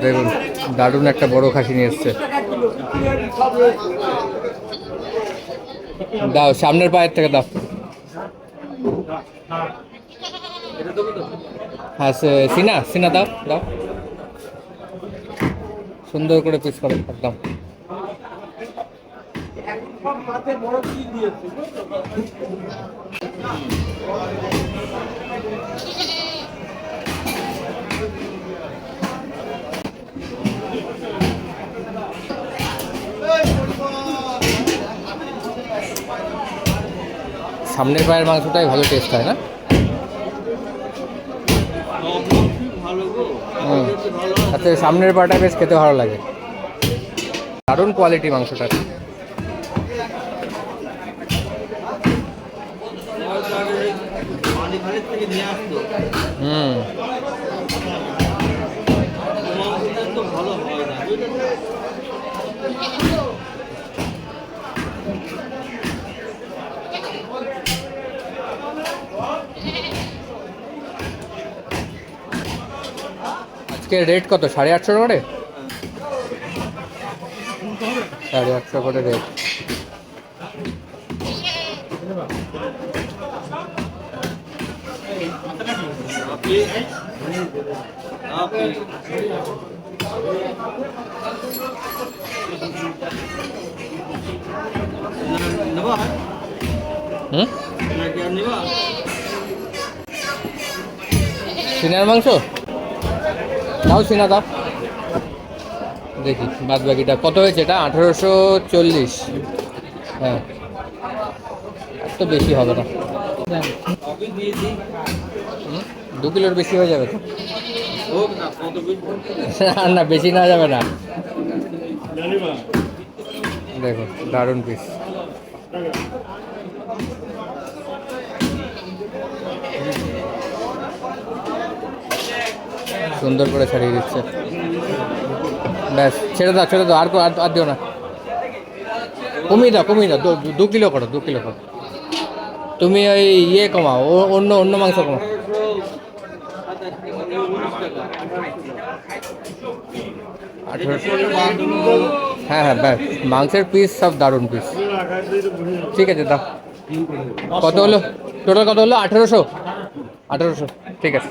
দেখুন দারুণ একটা বড় খাসি নিয়ে এসছে। দাও সামনের পায়ের থেকে দাও। হ্যাঁ সিনা সিনা দাও দাও, সুন্দর করে পিস করো একদম। সামনের পায়ের মাংসটাই ভালো টেস্ট হয় না? আচ্ছা সামনের পাটা বেশ খেতে ভালো লাগে, দারুণ কোয়ালিটি মাংসটা। হুম আজকে রেট কত? 850 করে? 850 করে রেট। হুম সিনার মাংস দাও, সিনা দাও দেখি বাদ বাকিটা কত হয়েছে। এটা 1840। হ্যাঁ এত বেশি হবে না, 2 কিলোর বেশি হয়ে যাবে তো। না বেশি না যাবে না। দেখো দারুণ পিস, সুন্দর করে ছাড়িয়ে দিচ্ছে। ব্যাস ছেড়ে দাও ছেড়ে দাও, আর দিও না, কমিয়ে দাও 2 কিলো করো, 2 কিলো করো। তুমি ওই ইয়ে কমাও, অন্য অন্য মাংস কমাও। হ্যাঁ হ্যাঁ ব্যাস মাংসের পিস সব দারুণ পিস। ঠিক আছে দাও। কত হলো টোটাল? কত হলো? 1800। ঠিক আছে।